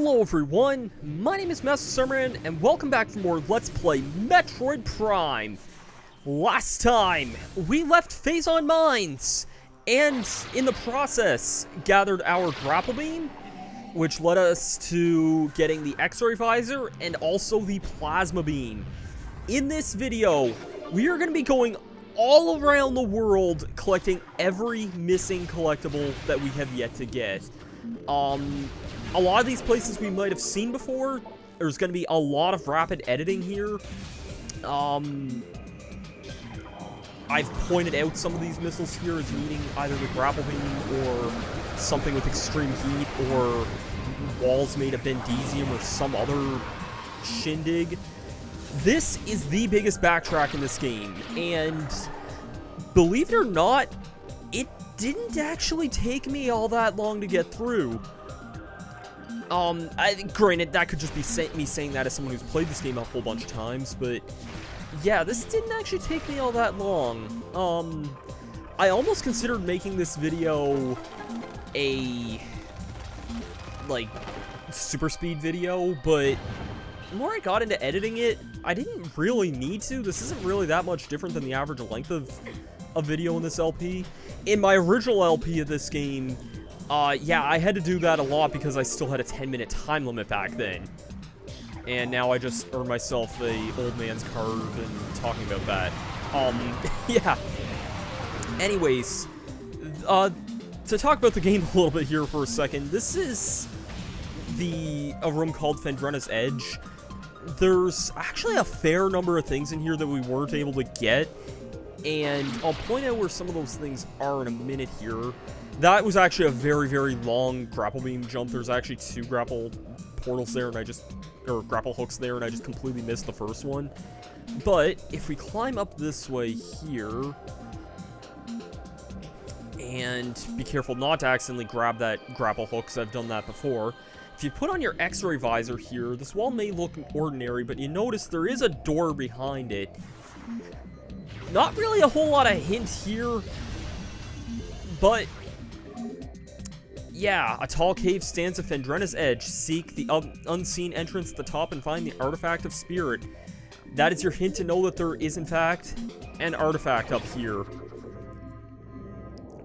Hello everyone, my name is Masterstarman, and welcome back for more Let's Play Metroid Prime. Last time, we left Phazon Mines, and in the process, gathered our grapple beam, which led us to getting the X-ray visor, and also the plasma beam. In this video, we are going to be going all around the world, collecting every missing collectible that we have yet to get. A lot of these places we might have seen before. There's going to be a lot of rapid editing here. I've pointed out some of these missiles here as needing either the grapple beam or something with extreme heat or walls made of bendesium or some other shindig. This is the biggest backtrack in this game, and believe it or not, it didn't actually take me all that long to get through. Granted, that could just be me saying that as someone who's played this game a whole bunch of times, but yeah, this didn't actually take me all that long. I almost considered making this video a, like, super speed video, but the more I got into editing it, I didn't really need to. This isn't really that much different than the average length of a video in this LP. In my original LP of this game, yeah, I had to do that a lot because I still had a 10-minute time limit back then. And now I just earned myself a old man's card and talking about that. Yeah. Anyways, to talk about the game a little bit here for a second, this is a room called Phendrana's Edge. There's actually a fair number of things in here that we weren't able to get, and I'll point out where some of those things are in a minute here. That was actually a very, very long grapple beam jump. There's actually 2 grapple portals there, or grapple hooks there, and I just completely missed the first one. But if we climb up this way here, and be careful not to accidentally grab that grapple hook, because I've done that before. If you put on your X-ray visor here, this wall may look ordinary, but you notice there is a door behind it. Not really a whole lot of hint here, but yeah, a tall cave stands at Phendrana's Edge. Seek the unseen entrance at the top and find the Artifact of Spirit. That is your hint to know that there is, in fact, an artifact up here.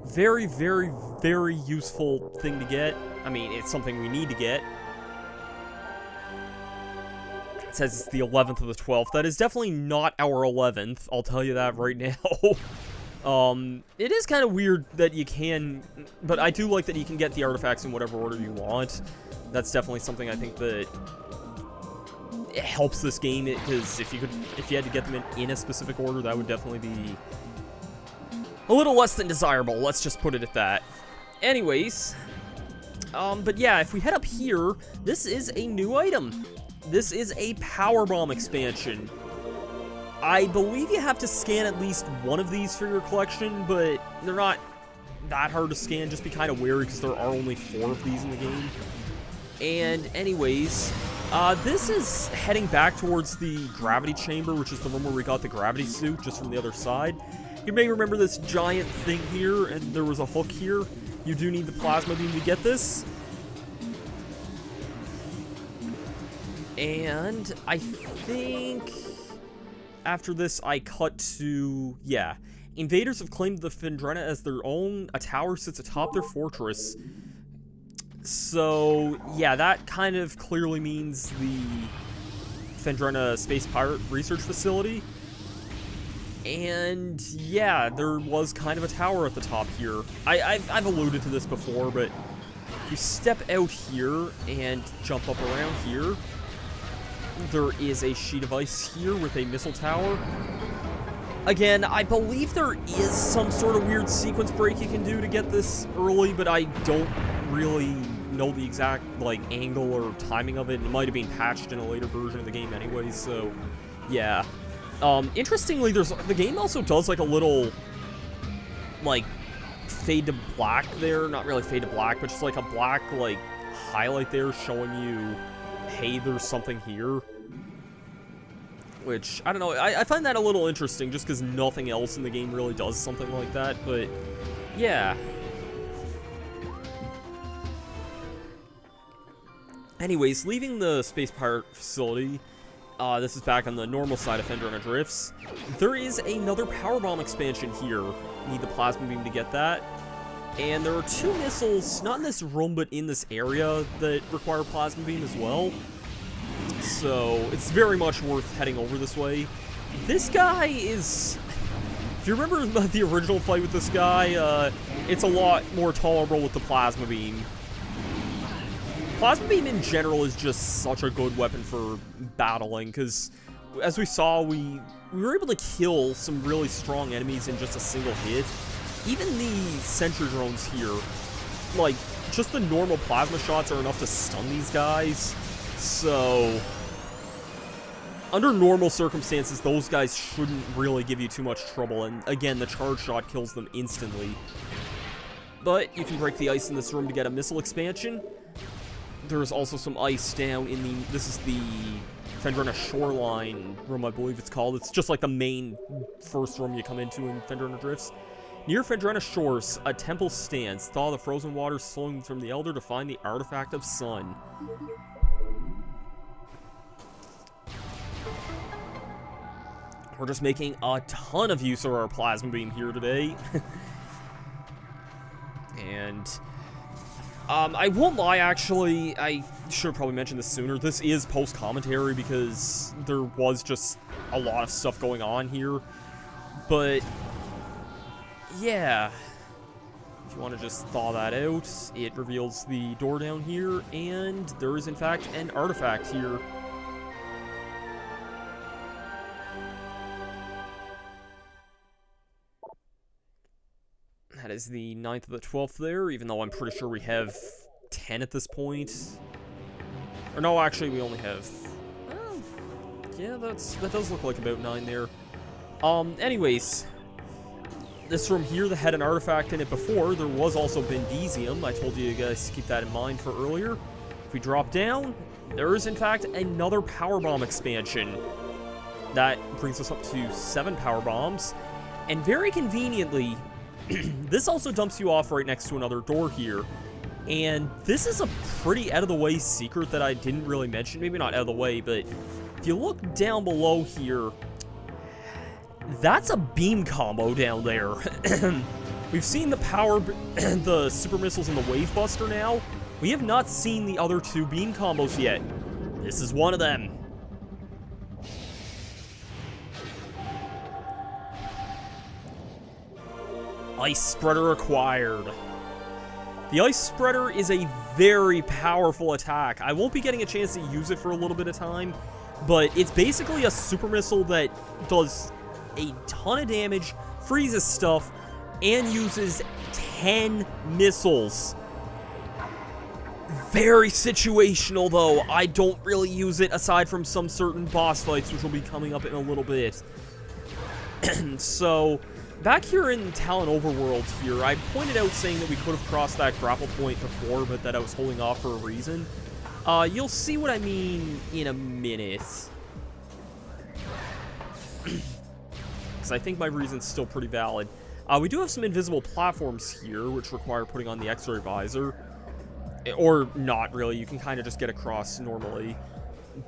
Very, very, very useful thing to get. I mean, it's something we need to get. It says it's the 11th of the 12th. That is definitely not our 11th. I'll tell you that right now. It is kind of weird that you can, but I do like that you can get the artifacts in whatever order you want. That's definitely something I think that it helps this game, because if you had to get them in a specific order, that would definitely be a little less than desirable. Let's just put it at that. Anyways, but yeah, if we head up here, this is a new item. This is a power bomb expansion. I believe you have to scan at least one of these for your collection, but they're not that hard to scan. Just be kind of wary because there are only 4 of these in the game. And anyways, this is heading back towards the gravity chamber, which is the room where we got the gravity suit, just from the other side. You may remember this giant thing here, and there was a hook here. You do need the plasma beam to get this. And I think after this, I cut to, yeah. Invaders have claimed the Phendrana as their own. A tower sits atop their fortress. So, yeah, that kind of clearly means the Phendrana Space Pirate Research Facility. And, yeah, there was kind of a tower at the top here. I've alluded to this before, but if you step out here and jump up around here, there is a sheet of ice here with a missile tower. Again, I believe there is some sort of weird sequence break you can do to get this early, but I don't really know the exact, like, angle or timing of it. It might have been patched in a later version of the game anyway, so yeah. Interestingly, the game also does, like, a little, like, fade to black there. Not really fade to black, but just, like, a black, like, highlight there showing you, hey, there's something here. Which, I don't know, I find that a little interesting, just because nothing else in the game really does something like that, but yeah. Anyways, leaving the Space Pirate facility, this is back on the normal side of Fender and Drifts. There is another Power Bomb expansion here. Need the Plasma Beam to get that. And there are 2 missiles, not in this room, but in this area, that require Plasma Beam as well. So, it's very much worth heading over this way. This guy is... If you remember the original fight with this guy, it's a lot more tolerable with the Plasma Beam. Plasma Beam in general is just such a good weapon for battling, because as we saw, we were able to kill some really strong enemies in just a single hit. Even the sentry drones here, like, just the normal plasma shots are enough to stun these guys. So, under normal circumstances, those guys shouldn't really give you too much trouble. And again, the charge shot kills them instantly. But you can break the ice in this room to get a missile expansion. There's also some ice down in the... This is the Fendrina Shoreline room, I believe it's called. It's just like the main first room you come into in Fendrina Drifts. Near Fendrina Shores, a temple stands. Thaw the frozen waters flowing from the Elder to find the artifact of sun. We're just making a ton of use of our Plasma Beam here today. And... I won't lie, actually, I should have probably mentioned this sooner. This is post-commentary because there was just a lot of stuff going on here. But, yeah. If you want to just thaw that out, it reveals the door down here, and there is, in fact, an artifact here. That is the 9th of the 12th there, even though I'm pretty sure we have 10 at this point. Or no, actually, we only have... Well, yeah, that does look like about 9 there. Anyways, this room here that had an artifact in it before, there was also Bendesium. I told you guys to keep that in mind for earlier. If we drop down, there is, in fact, another Power Bomb expansion. That brings us up to 7 Power Bombs. And very conveniently... this also dumps you off right next to another door here. And this is a pretty out-of-the-way secret that I didn't really mention. Maybe not out of the way, but if you look down below here, that's a beam combo down there. We've seen the the super missiles and the wave buster now. We have not seen the other 2 beam combos yet. This is one of them. Ice Spreader acquired. The Ice Spreader is a very powerful attack. I won't be getting a chance to use it for a little bit of time, but it's basically a super missile that does a ton of damage, freezes stuff, and uses 10 missiles. Very situational, though. I don't really use it aside from some certain boss fights, which will be coming up in a little bit. So... back here in Talon Overworld here, I pointed out saying that we could have crossed that grapple point before, but that I was holding off for a reason. You'll see what I mean in a minute. Because I think my reason's still pretty valid. We do have some invisible platforms here, which require putting on the X-ray visor. Or not, really. You can kind of just get across normally.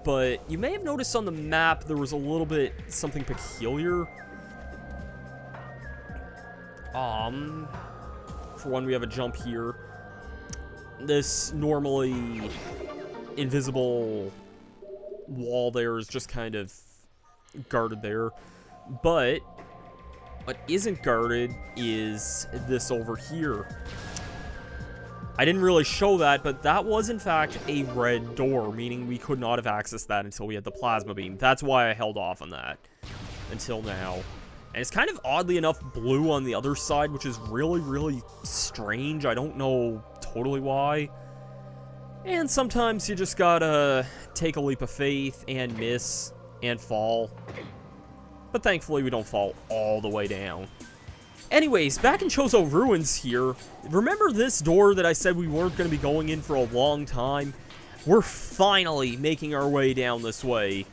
But you may have noticed on the map there was a little bit something peculiar. For one, we have a jump here. This normally invisible wall there is just kind of guarded there. But what isn't guarded is this over here. I didn't really show that, but that was in fact a red door, meaning we could not have accessed that until we had the plasma beam. That's why I held off on that until now. And it's kind of oddly enough blue on the other side, which is really, really strange. I don't know totally why. And sometimes you just gotta take a leap of faith and miss and fall. But thankfully we don't fall all the way down. Anyways, back in Chozo Ruins here, remember this door that I said we weren't going to be going in for a long time? We're finally making our way down this way.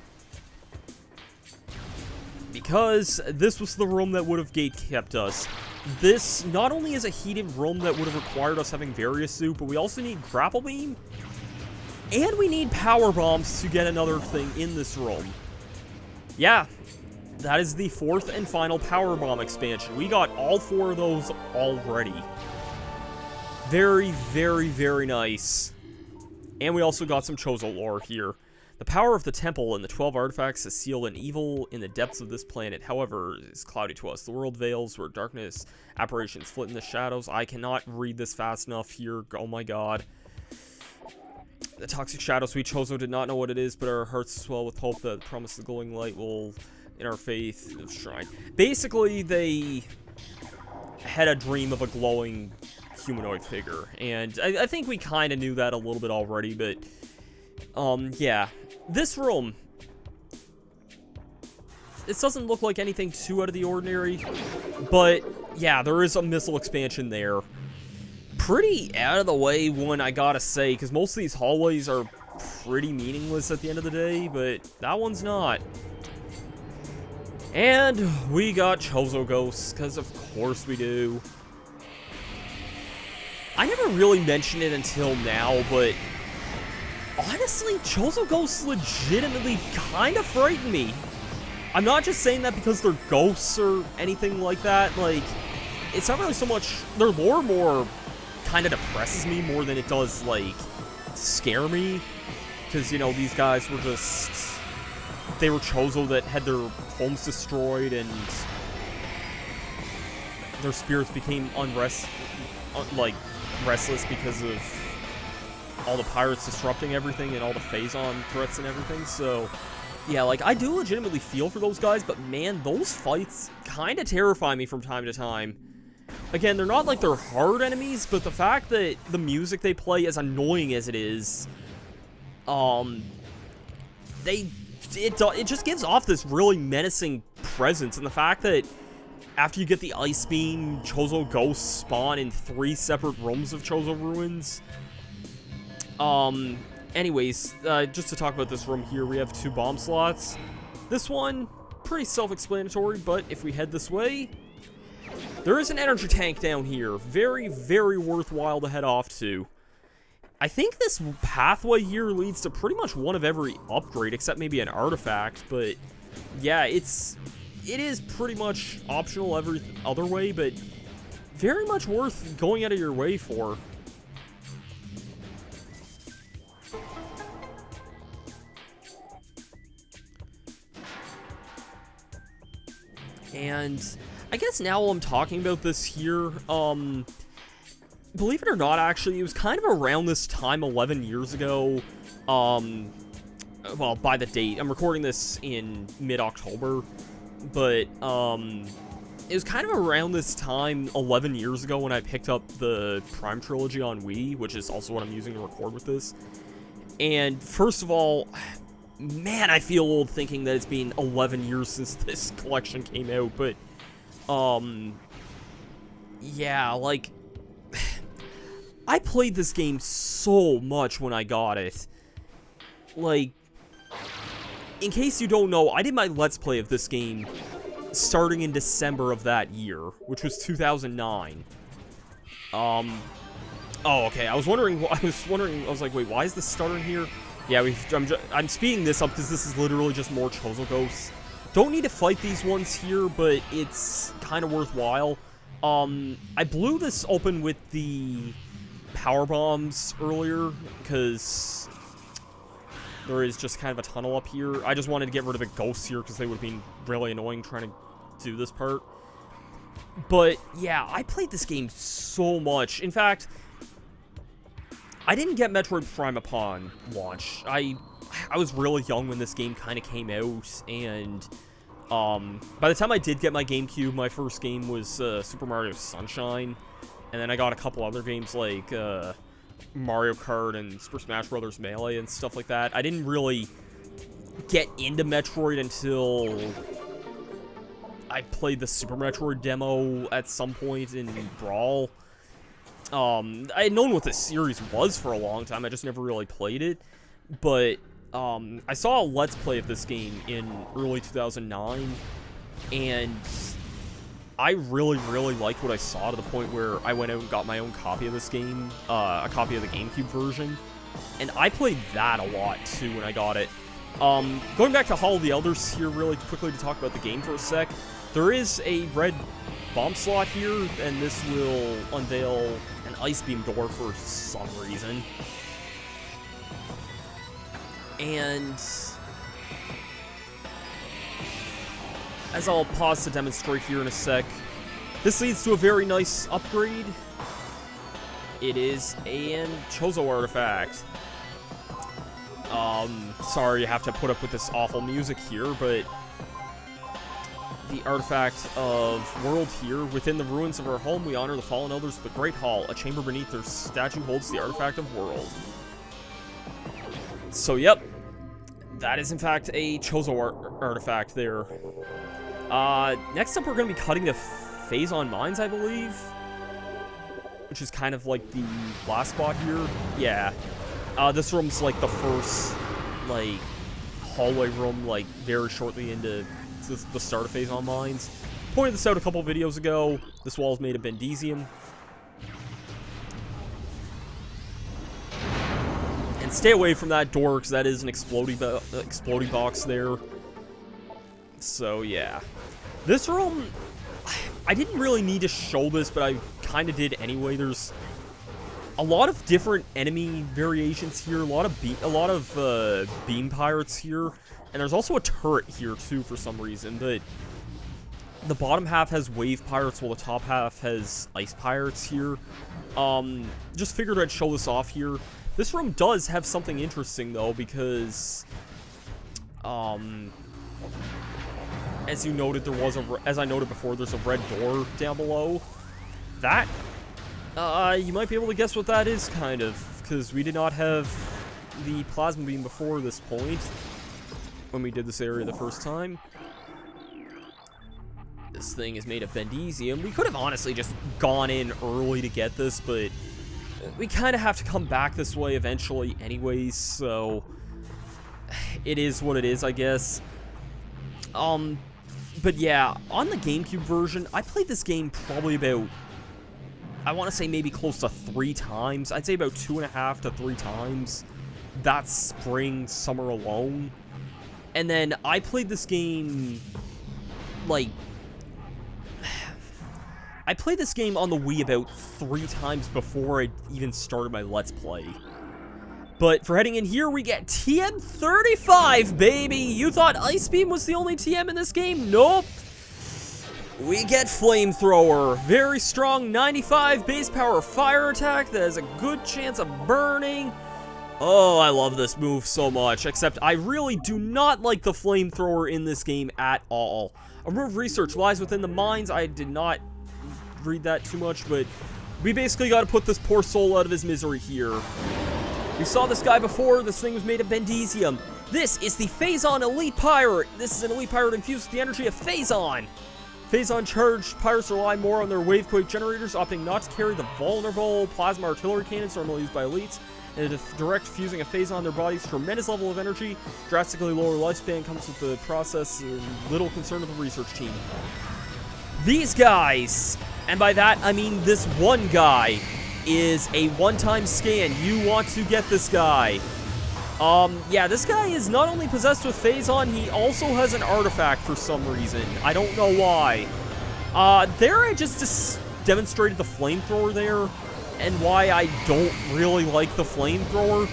Because this was the room that would have gate-kept us. This not only is a heated room that would have required us having various soup, but we also need Grapple Beam. And we need power bombs to get another thing in this room. Yeah, that is the 4th and final power bomb expansion. We got all 4 of those already. Very, very, very nice. And we also got some Chozo lore here. The power of the temple and the 12 artifacts is sealed in evil in the depths of this planet. However, is cloudy to us. The world veils where darkness apparitions flit in the shadows. I cannot read this fast enough here. Oh my god. The toxic shadows, we Chozo did not know what it is, but our hearts swell with hope that the promise of the glowing light will, in our faith, shrine. Basically, they had a dream of a glowing humanoid figure, and I think we kind of knew that a little bit already, but, yeah. This room, this doesn't look like anything too out of the ordinary, but, yeah, there is a missile expansion there. Pretty out of the way one, I gotta say, because most of these hallways are pretty meaningless at the end of the day, but that one's not. And we got Chozo Ghosts, because of course we do. I never really mentioned it until now, but honestly, Chozo Ghosts legitimately kind of frighten me. I'm not just saying that because they're ghosts or anything like that. Like, it's not really so much, their lore more kind of depresses me more than it does, like, scare me. Because, you know, these guys were just, they were Chozo that had their homes destroyed and their spirits became restless because of all the pirates disrupting everything and all the Phazon threats and everything. So, yeah, like, I do legitimately feel for those guys, but man, those fights kind of terrify me from time to time. Again, they're not like they're hard enemies, but the fact that the music they play, as annoying as it is, it just gives off this really menacing presence, and the fact that after you get the Ice Beam, Chozo Ghosts spawn in 3 separate rooms of Chozo Ruins. Anyways, just to talk about this room here, we have 2 bomb slots. This one, pretty self-explanatory, but if we head this way, there is an energy tank down here. Very, very worthwhile to head off to. I think this pathway here leads to pretty much one of every upgrade, except maybe an artifact, but yeah, it is pretty much optional every other way, but very much worth going out of your way for. And I guess now while I'm talking about this here, believe it or not, actually, it was kind of around this time 11 years ago, well, by the date, I'm recording this in mid-October, but, it was kind of around this time 11 years ago when I picked up the Prime Trilogy on Wii, which is also what I'm using to record with this. And first of all, man, I feel old thinking that it's been 11 years since this collection came out, but, yeah, like, I played this game so much when I got it. Like, in case you don't know, I did my Let's Play of this game starting in December of that year, which was 2009. Oh, okay, I was like, wait, why is this starting here? Yeah, I'm speeding this up because this is literally just more Chozo Ghosts. Don't need to fight these ones here, but it's kind of worthwhile. I blew this open with the power bombs earlier because there is just kind of a tunnel up here. I just wanted to get rid of the ghosts here because they would have been really annoying trying to do this part. But yeah, I played this game so much. In fact, I didn't get Metroid Prime upon launch. I was really young when this game kind of came out, and by the time I did get my GameCube, my first game was Super Mario Sunshine, and then I got a couple other games like Mario Kart and Super Smash Bros. Melee and stuff like that. I didn't really get into Metroid until I played the Super Metroid demo at some point in Brawl. I had known what this series was for a long time, I just never really played it, but I saw a Let's Play of this game in early 2009, and I really, really liked what I saw to the point where I went out and got my own copy of this game, a copy of the GameCube version, And I played that a lot, too, when I got it. Going back to Hall of the Elders here really quickly to talk about the game for a sec. There is a red bomb slot here, and this will unveil an ice beam door for some reason. And as I'll pause to demonstrate here in a sec, this leads to a very nice upgrade. It is a Chozo Artifact. Sorry you have to put up with this awful music here, but the artifact of world here. Within the ruins of our home, we honor the fallen elders of the Great Hall. A chamber beneath their statue holds the artifact of world. So, yep. That is, in fact, a Chozo artifact there. Next up, we're going to be cutting the Phazon Mines, I believe. Which is kind of like the last spot here. Yeah. This room's like the first, like, hallway room, like, very shortly into the start of Phazon Mines. Pointed this out a couple videos ago. This wall is made of Bendesium. And stay away from that door, because that is an exploding box there. So, yeah. This room, I didn't really need to show this, but I kind of did anyway. There's a lot of different enemy variations here, a lot of beam pirates here, and there's also a turret here too for some reason. But the bottom half has wave pirates, while the top half has ice pirates here. Just figured I'd show this off here. This room does have something interesting though, because as you noted, as I noted before, there's a red door down below. That you might be able to guess what that is, kind of, because we did not have the plasma beam before this point, when we did this area the first time. This thing is made of Bendesium. We could have honestly just gone in early to get this, but we kind of have to come back this way eventually anyways, so it is what it is, I guess. But yeah, on the GameCube version, I played this game probably about, I want to say maybe close to 3 times. I'd say about 2.5 to 3 times. That spring, summer alone. And then I played this game, like, I played this game on the Wii about 3 times before I even started my Let's Play. But for heading in here, we get TM35, baby! You thought Ice Beam was the only TM in this game? Nope! We get Flamethrower. Very strong 95 base power fire attack that has a good chance of burning. Oh, I love this move so much, except I really do not like the Flamethrower in this game at all. A room of research lies within the mines. I did not read that too much, but we basically got to put this poor soul out of his misery here. We saw this guy before. This thing was made of Bendesium. This is the Phazon Elite Pirate. This is an Elite Pirate infused with the energy of Phazon. Phazon-charged pirates rely more on their wavequake generators, opting not to carry the vulnerable plasma artillery cannons normally used by elites, and the direct fusing of Phazon on their bodies. Tremendous level of energy, drastically lower lifespan comes with the process, and little concern with the research team. These guys, and by that I mean this one guy, is a one-time scan. You want to get this guy. Yeah, this guy is not only possessed with Phazon, he also has an artifact for some reason. I don't know why. There I just demonstrated the Flamethrower there, and why I don't really like the Flamethrower.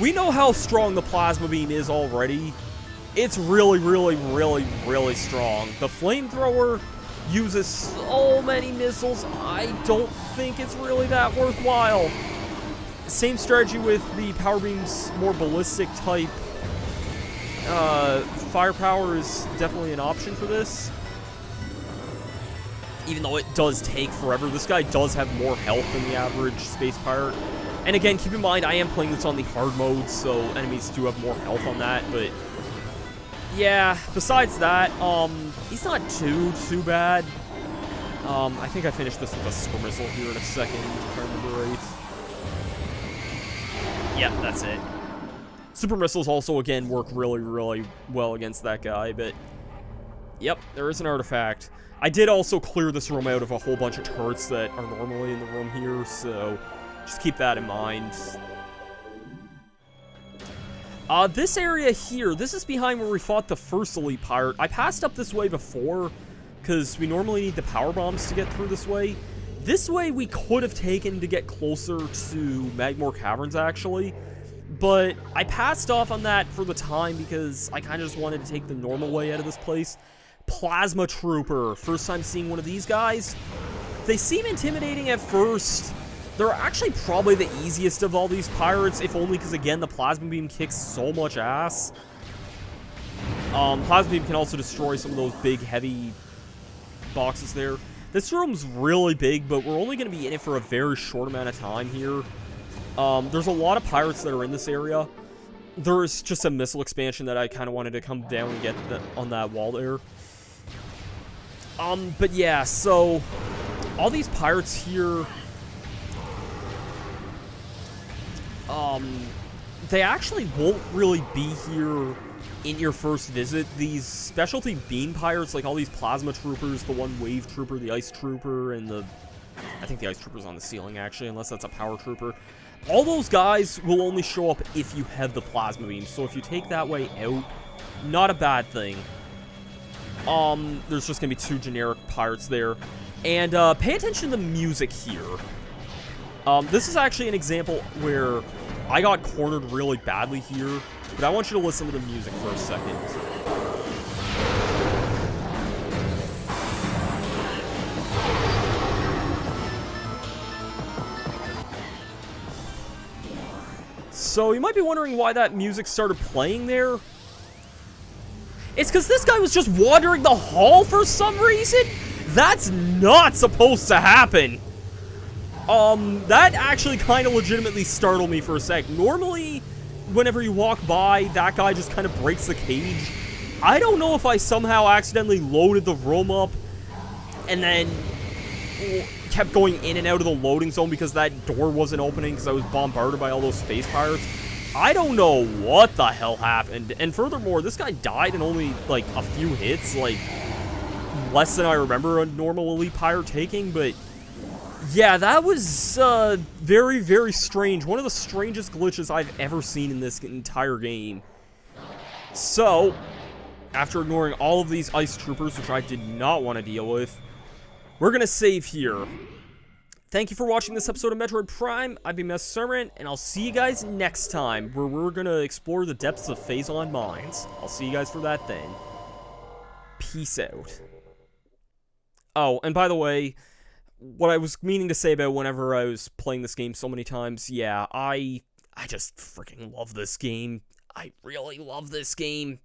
We know how strong the Plasma Beam is already. It's really, really, really, really strong. The Flamethrower uses so many missiles, I don't think it's really that worthwhile. Same strategy with the Power Beam's more ballistic type. Firepower is definitely an option for this. Even though it does take forever, this guy does have more health than the average Space Pirate. And again, keep in mind, I am playing this on the hard mode, so enemies do have more health on that, but yeah, besides that, he's not too bad. I think I finished this with a Super Missile here in a second, if I remember right. Yeah, that's it. Super Missiles also, again, work really, really well against that guy, but yep, there is an artifact. I did also clear this room out of a whole bunch of turrets that are normally in the room here, so just keep that in mind. This area here, this is behind where we fought the first elite pirate. I passed up this way before, because we normally need the power bombs to get through this way. This way we could have taken to get closer to Magmore Caverns, actually. But I passed off on that for the time because I kind of just wanted to take the normal way out of this place. Plasma Trooper. First time seeing one of these guys. They seem intimidating at first. They're actually probably the easiest of all these pirates, if only because, again, the Plasma Beam kicks so much ass. Plasma Beam can also destroy some of those big, heavy boxes there. This room's really big, but we're only going to be in it for a very short amount of time here. There's a lot of pirates that are in this area. There's just a missile expansion that I kind of wanted to come down and get on that wall there. But yeah, so all these pirates here, they actually won't really be here in your first visit. These specialty beam pirates, like all these plasma troopers, the one wave trooper, the ice trooper, and I think the ice trooper's on the ceiling, actually, unless that's a power trooper. All those guys will only show up if you have the plasma beam, so if you take that way out, not a bad thing. There's just gonna be 2 generic pirates there. And, pay attention to the music here. This is actually an example where I got cornered really badly here, but I want you to listen to the music for a second. So you might be wondering why that music started playing there. It's because this guy was just wandering the hall for some reason? That's not supposed to happen. That actually kind of legitimately startled me for a sec. Normally, whenever you walk by, that guy just kind of breaks the cage. I don't know if I somehow accidentally loaded the room up and then kept going in and out of the loading zone because that door wasn't opening because I was bombarded by all those space pirates. I don't know what the hell happened. And furthermore, this guy died in only, like, a few hits. Like, less than I remember a normal elite pirate taking, but yeah, that was very, very strange. One of the strangest glitches I've ever seen in this entire game. So, after ignoring all of these ice troopers, which I did not want to deal with, we're going to save here. Thank you for watching this episode of Metroid Prime. I've been Masterstarman, and I'll see you guys next time, where we're going to explore the depths of Phazon Mines. I'll see you guys for that then. Peace out. Oh, and by the way, what I was meaning to say about whenever I was playing this game so many times, yeah, I just freaking love this game. I really love this game.